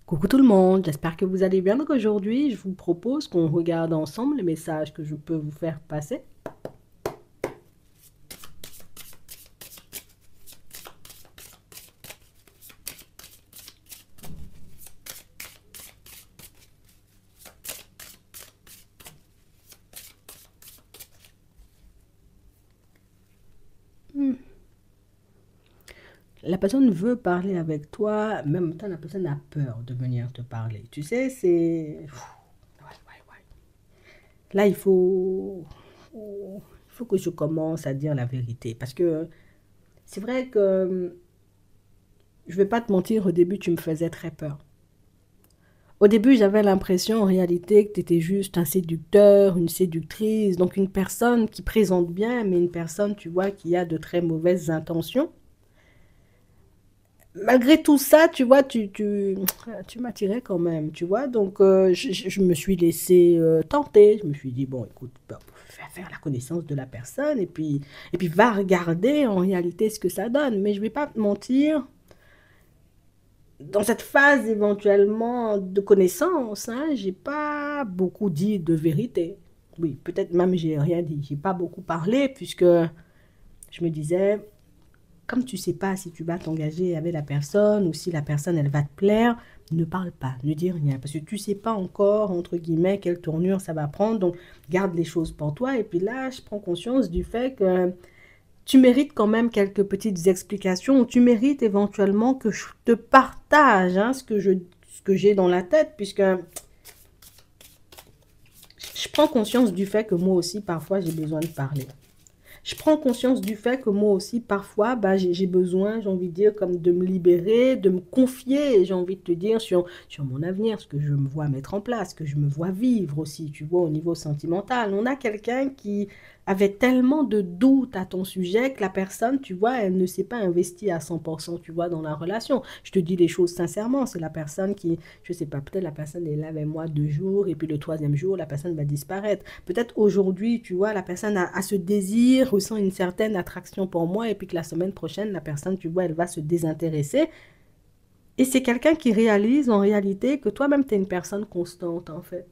Coucou tout le monde, j'espère que vous allez bien. Donc aujourd'hui, je vous propose qu'on regarde ensemble les messages que je peux vous faire passer. Hmm. La personne veut parler avec toi, mais en même temps, la personne a peur de venir te parler. Tu sais, c'est... Ouais, ouais, ouais. Là, il faut que je commence à dire la vérité. Parce que c'est vrai que, je vais pas te mentir, au début, tu me faisais très peur. Au début, j'avais l'impression en réalité que tu étais juste un séducteur, une séductrice, donc une personne qui présente bien, mais une personne, tu vois, qui a de très mauvaises intentions. Malgré tout ça, tu vois, tu m'attirais quand même, tu vois. Donc, je me suis laissé tenter. Je me suis dit, bon, écoute, bah, faire la connaissance de la personne et puis va regarder en réalité ce que ça donne. Mais je vais pas te mentir, dans cette phase éventuellement de connaissance, hein, j'ai pas beaucoup dit de vérité. Oui, peut-être même j'ai rien dit. J'ai pas beaucoup parlé puisque je me disais, comme tu sais pas si tu vas t'engager avec la personne ou si la personne elle va te plaire, ne parle pas, ne dis rien parce que tu sais pas encore entre guillemets quelle tournure ça va prendre. Donc garde les choses pour toi. Et puis là, je prends conscience du fait que tu mérites quand même quelques petites explications, ou tu mérites éventuellement que je te partage hein, ce que j'ai dans la tête, puisque je prends conscience du fait que moi aussi, parfois, j'ai besoin de parler. Je prends conscience du fait que moi aussi, parfois, bah, j'ai besoin, j'ai envie de dire, comme de me libérer, de me confier, j'ai envie de te dire, sur mon avenir, ce que je me vois mettre en place, ce que je me vois vivre aussi, tu vois, au niveau sentimental. On a quelqu'un qui avait tellement de doutes à ton sujet que la personne, tu vois, elle ne s'est pas investie à 100%, tu vois, dans la relation. Je te dis les choses sincèrement, c'est la personne qui, je sais pas, peut-être la personne est là avec moi 2 jours, et puis le troisième jour, la personne va disparaître. Peut-être aujourd'hui, tu vois, la personne a ce désir, ressent une certaine attraction pour moi, et puis que la semaine prochaine, la personne, tu vois, elle va se désintéresser. Et c'est quelqu'un qui réalise en réalité que toi-même, tu es une personne constante, en fait.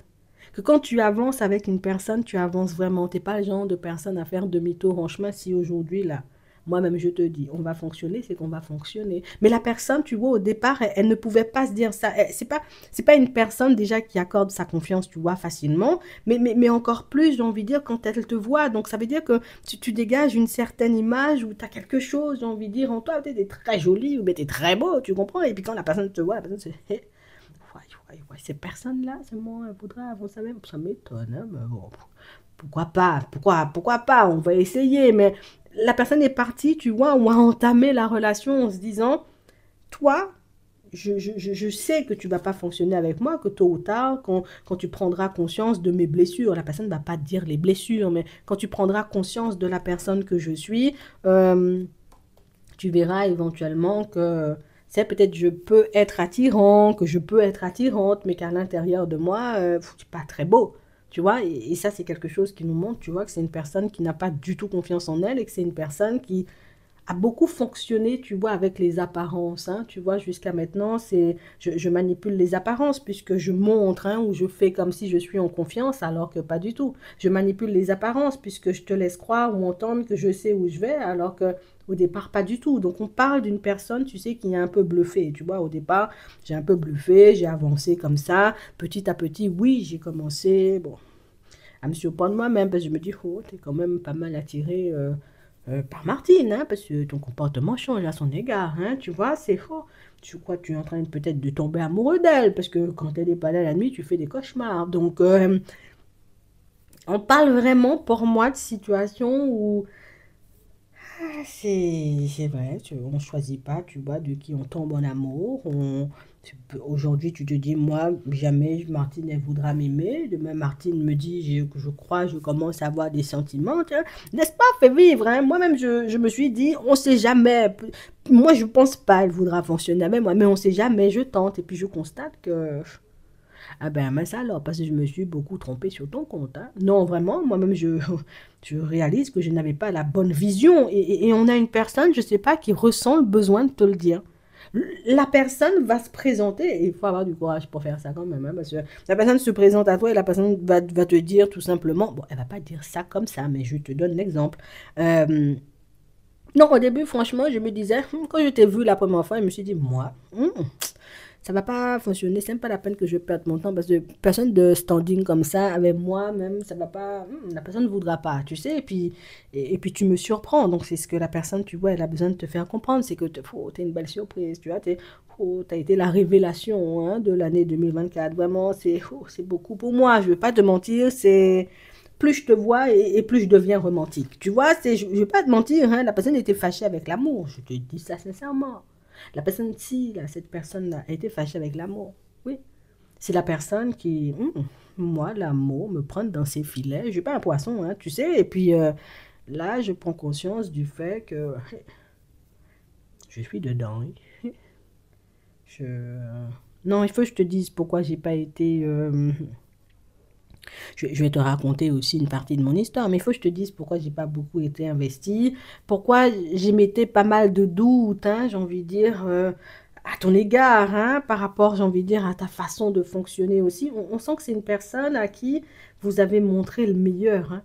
Que quand tu avances avec une personne, tu avances vraiment. Tu n'es pas le genre de personne à faire demi-tour en chemin si aujourd'hui, là, moi-même, je te dis, on va fonctionner, c'est qu'on va fonctionner. Mais la personne, tu vois, au départ, elle ne pouvait pas se dire ça. C'est pas une personne déjà qui accorde sa confiance, tu vois, facilement. Mais encore plus, j'ai envie de dire, quand elle te voit. Donc, ça veut dire que tu dégages une certaine image où tu as quelque chose, j'ai envie de dire, en toi, tu es très joli ou tu es très beau, tu comprends? Et puis quand la personne te voit, la personne se dit, ouais, ouais, ouais, ces personnes-là, c'est moi, elles voudraient avancer même. Ça m'étonne, hein, mais bon, pourquoi pas? Pourquoi pas? On va essayer. Mais la personne est partie, tu vois, on a entamé la relation en se disant, toi, je sais que tu vas pas fonctionner avec moi, que tôt ou tard, quand tu prendras conscience de mes blessures, la personne ne va pas te dire les blessures, mais quand tu prendras conscience de la personne que je suis, euh, tu verras éventuellement que c'est peut-être je peux être attirant, que je peux être attirante, mais qu'à l'intérieur de moi, c'est pas très beau. Tu vois, et ça, c'est quelque chose qui nous montre, tu vois, que c'est une personne qui n'a pas du tout confiance en elle et que c'est une personne qui a beaucoup fonctionné, tu vois, avec les apparences. Hein, tu vois, jusqu'à maintenant, je manipule les apparences puisque je montre hein, ou je fais comme si je suis en confiance alors que pas du tout. Je manipule les apparences puisque je te laisse croire ou entendre que je sais où je vais alors que au départ, pas du tout. Donc, on parle d'une personne, tu sais, qui est un peu bluffée. Tu vois, au départ, j'ai un peu bluffé, j'ai avancé comme ça. Petit à petit, oui, j'ai commencé, bon, à me surprendre moi-même parce que je me dis, oh, t'es quand même pas mal attiré par Martine, hein, parce que ton comportement change à son égard, hein, tu vois, c'est faux. Tu crois que tu es en train peut-être de tomber amoureux d'elle, parce que quand elle n'est pas là la nuit, tu fais des cauchemars. Donc, on parle vraiment pour moi de situations où c'est vrai, on ne choisit pas, tu vois, de qui on tombe en amour. Aujourd'hui, tu te dis, moi, jamais Martine, elle voudra m'aimer. Demain, Martine me dit, je crois, je commence à avoir des sentiments. Tu vois. N'est-ce pas? Fait vivre. Hein. Moi-même, je me suis dit, on ne sait jamais. Moi, je ne pense pas elle voudra fonctionner avec moi, mais on ne sait jamais. Je tente. Et puis, je constate que ah ben mince alors, parce que je me suis beaucoup trompée sur ton compte. Hein. Non, vraiment, moi-même, je réalise que je n'avais pas la bonne vision. Et on a une personne, je ne sais pas, qui ressent le besoin de te le dire. La personne va se présenter, et il faut avoir du courage pour faire ça quand même, hein, parce que la personne se présente à toi et la personne va te dire tout simplement, bon, elle va pas dire ça comme ça, mais je te donne l'exemple. Euh, non, au début, franchement, je me disais, quand je t'ai vu la première fois, je me suis dit, moi, ça va pas fonctionner, c'est même pas la peine que je perde mon temps parce que personne de standing comme ça avec moi même ça va pas, la personne ne voudra pas, tu sais, et puis tu me surprends, donc c'est ce que la personne, tu vois, elle a besoin de te faire comprendre, c'est que t'es une belle surprise, tu vois, t'as été la révélation, hein, de l'année 2024, vraiment, c'est beaucoup pour moi, je vais pas te mentir, c'est plus je te vois et plus je deviens romantique. Tu vois, je vais pas te mentir, hein, la personne était fâchée avec l'amour, je te dis ça sincèrement. La personne, si là, cette personne-là a été fâchée avec l'amour, oui. C'est la personne qui, moi, l'amour me prend dans ses filets. Je suis pas un poisson, hein, tu sais. Et puis là, je prends conscience du fait que je suis dedans. Oui. Je... Non, il faut que je te dise pourquoi j'ai pas été. Je vais te raconter aussi une partie de mon histoire, mais il faut que je te dise pourquoi j'ai pas beaucoup été investie, pourquoi j'émettais pas mal de doutes, hein, j'ai envie de dire, à ton égard, hein, par rapport, j'ai envie de dire, à ta façon de fonctionner aussi. On sent que c'est une personne à qui vous avez montré le meilleur, hein.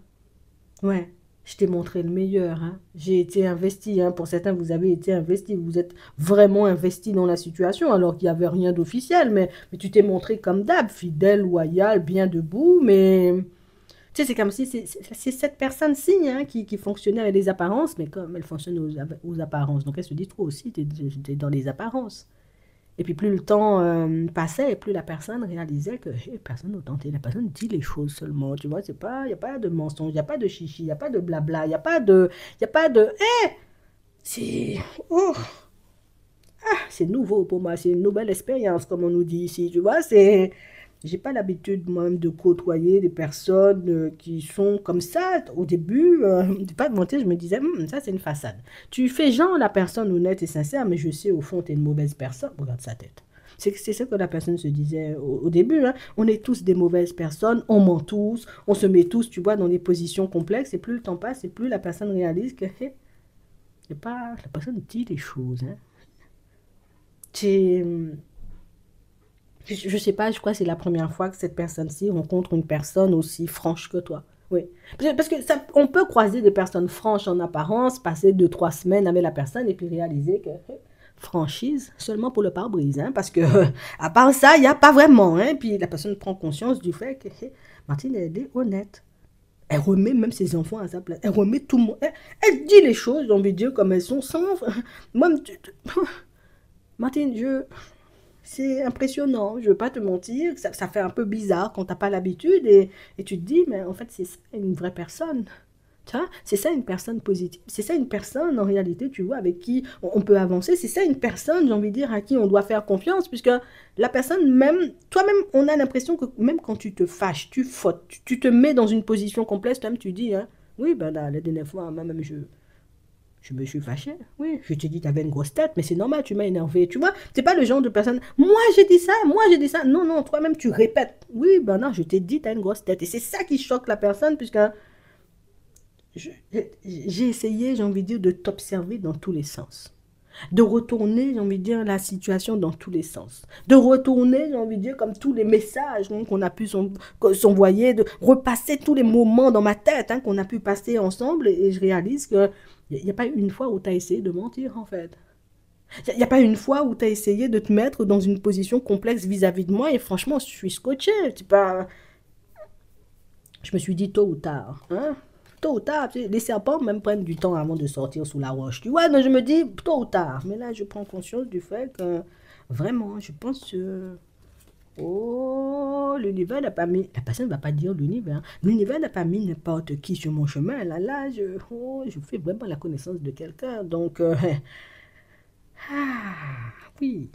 Ouais, je t'ai montré le meilleur, hein. J'ai été investi, hein. Pour certains, vous avez été investi. Vous êtes vraiment investi dans la situation alors qu'il n'y avait rien d'officiel. Mais tu t'es montré comme d'hab, fidèle, loyal, bien debout. Mais tu sais, c'est comme si c'est cette personne-ci, hein, qui fonctionnait avec les apparences, mais comme elle fonctionne aux apparences. Donc elle se dit, toi aussi, tu es dans les apparences. Et puis plus le temps passait, et plus la personne réalisait que personne n'a tenté. La personne dit les choses seulement. Tu vois, c'est pas, il n'y a pas de mensonge, il n'y a pas de chichi, il n'y a pas de blabla, il n'y a pas de. Il y a pas de. C'est. Oh, c'est nouveau pour moi, c'est une nouvelle expérience, comme on nous dit ici. Tu vois, c'est. J'ai pas l'habitude moi-même de côtoyer des personnes qui sont comme ça. Au début, je ne vais pas te mentir, je me disais, ça c'est une façade. Tu fais genre la personne honnête et sincère, mais je sais au fond, tu es une mauvaise personne. Regarde sa tête. C'est ce que la personne se disait au début, hein. On est tous des mauvaises personnes, on ment tous, on se met tous, tu vois, dans des positions complexes. Et plus le temps passe, et plus la personne réalise que la personne dit les choses, hein. C'est je sais pas, je crois que c'est la première fois que cette personne-ci rencontre une personne aussi franche que toi. Oui. Parce que ça, on peut croiser des personnes franches en apparence, passer 2, 3 semaines avec la personne et puis réaliser que franchise seulement pour le pare-brise, hein, parce que à part ça, il n'y a pas vraiment, hein. Puis la personne prend conscience du fait que Martine, elle est honnête. Elle remet même ses enfants à sa place. Elle remet tout le monde. Elle dit les choses, j'ai envie de dire, comme elles sont, sans. Moi, Martine, c'est impressionnant, je ne veux pas te mentir, ça fait un peu bizarre quand tu n'as pas l'habitude et tu te dis, mais en fait, c'est ça une vraie personne. Tu vois, c'est ça une personne positive, c'est ça une personne en réalité, tu vois, avec qui on peut avancer, c'est ça une personne, j'ai envie de dire, à qui on doit faire confiance, puisque la personne, même, toi-même, on a l'impression que même quand tu te fâches, tu fautes, tu te mets dans une position complexe, toi-même tu dis, hein, oui, ben là, la dernière fois, moi-même, je me suis fâchée. Oui, je t'ai dit, t'avais une grosse tête, mais c'est normal, tu m'as énervé. Tu vois, c'est pas le genre de personne, moi j'ai dit ça, moi j'ai dit ça. Non, non, toi-même tu répètes. Oui, ben non, je t'ai dit, t'as une grosse tête. Et c'est ça qui choque la personne, puisque je- j'ai essayé, j'ai envie de dire, de t'observer dans tous les sens. De retourner, j'ai envie de dire, la situation dans tous les sens. De retourner, j'ai envie de dire, comme tous les messages, hein, qu'on a pu s'envoyer, de repasser tous les moments dans ma tête, hein, qu'on a pu passer ensemble. Et je réalise que il n'y a pas une fois où tu as essayé de mentir, en fait. Il n'y a pas une fois où tu as essayé de te mettre dans une position complexe vis-à-vis de moi. Et franchement, je suis scotché. C'est pas... Je me suis dit tôt ou tard, hein. Tôt ou tard, tu sais, les serpents même prennent du temps avant de sortir sous la roche. Tu vois, donc je me dis tôt ou tard. Mais là, je prends conscience du fait que vraiment, je pense que oh, l'univers n'a pas mis. La personne ne va pas dire l'univers. L'univers n'a pas mis n'importe qui sur mon chemin. Je fais vraiment la connaissance de quelqu'un. Donc, oui,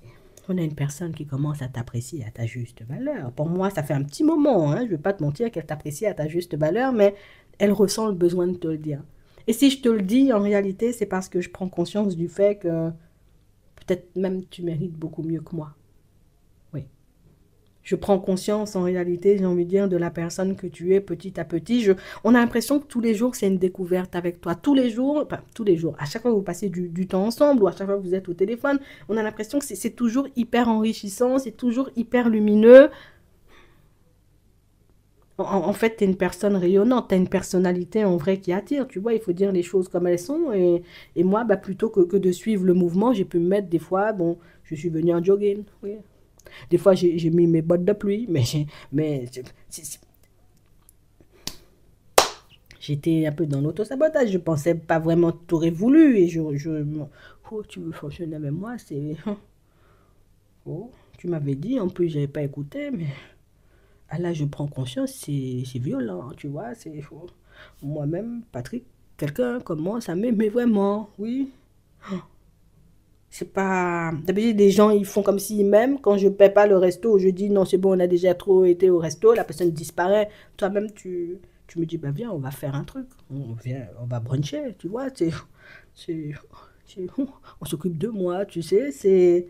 on a une personne qui commence à t'apprécier à ta juste valeur. Pour moi, ça fait un petit moment, hein, je ne vais pas te mentir qu'elle t'apprécie à ta juste valeur, mais elle ressent le besoin de te le dire. Et si je te le dis, en réalité, c'est parce que je prends conscience du fait que peut-être même tu mérites beaucoup mieux que moi. Oui, Je prends conscience en réalité, j'ai envie de dire, de la personne que tu es petit à petit. On a l'impression que tous les jours, c'est une découverte avec toi. Tous les jours, enfin, tous les jours, à chaque fois que vous passez du temps ensemble ou à chaque fois que vous êtes au téléphone, on a l'impression que c'est toujours hyper enrichissant, c'est toujours hyper lumineux. En fait, tu es une personne rayonnante, tu as une personnalité en vrai qui attire, tu vois, il faut dire les choses comme elles sont. Et moi, bah, plutôt que de suivre le mouvement, j'ai pu me mettre des fois, bon, je suis venu en jogging, oui. Des fois, j'ai mis mes bottes de pluie, mais j'étais un peu dans l'auto-sabotage. Je pensais pas vraiment que tu aurais voulu. Et oh, tu veux fonctionner avec moi, c'est... Oh, tu m'avais dit, en plus, j'avais pas écouté, mais... Ah là, je prends conscience, c'est violent, tu vois. C'est moi-même, Patrick, quelqu'un comme moi, ça m'aimait vraiment, oui. C'est pas... D'habitude, des gens, ils font comme s'ils m'aiment. Quand je paie pas le resto, je dis non, c'est bon, on a déjà trop été au resto. La personne disparaît. Toi-même, tu me dis, bah viens, on va faire un truc. On va bruncher, tu vois. C'est, on s'occupe de moi, tu sais. C'est...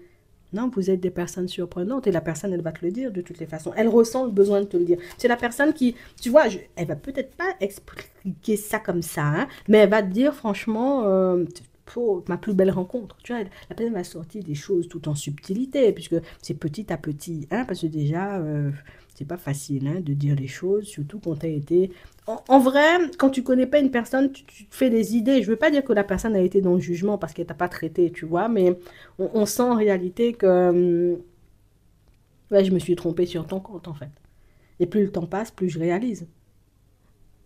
Non, vous êtes des personnes surprenantes et la personne, elle va te le dire de toutes les façons. Elle ressent le besoin de te le dire. C'est la personne qui, tu vois, elle va peut-être pas expliquer ça comme ça, hein, mais elle va te dire franchement, pour ma plus belle rencontre. Tu vois, la personne m'a sorti des choses tout en subtilité, puisque c'est petit à petit, hein, parce que déjà, c'est pas facile hein, de dire les choses, surtout quand tu as été... En vrai, quand tu connais pas une personne, tu te fais des idées. Je veux pas dire que la personne a été dans le jugement parce qu'elle t'a pas traité, tu vois, mais on sent en réalité que ouais, je me suis trompée sur ton compte, en fait. Et plus le temps passe, plus je réalise.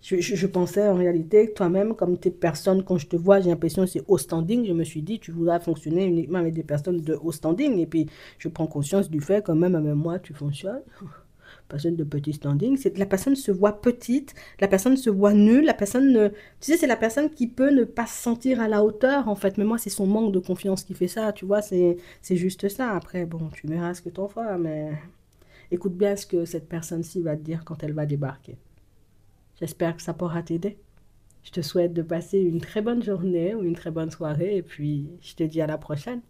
Je pensais en réalité que toi-même, comme tu es personne, quand je te vois, j'ai l'impression que c'est haut standing. Je me suis dit, tu voudras fonctionner uniquement avec des personnes de haut standing. Et puis, je prends conscience du fait que même avec moi, tu fonctionnes. Personne de petit standing. C'est la personne se voit petite, la personne se voit nulle, la personne ne... Tu sais, c'est la personne qui peut ne pas se sentir à la hauteur, en fait. Mais moi, c'est son manque de confiance qui fait ça, tu vois, c'est juste ça. Après, bon, tu verras ce que t'en feras, mais écoute bien ce que cette personne-ci va te dire quand elle va débarquer. J'espère que ça pourra t'aider. Je te souhaite de passer une très bonne journée ou une très bonne soirée et puis je te dis à la prochaine.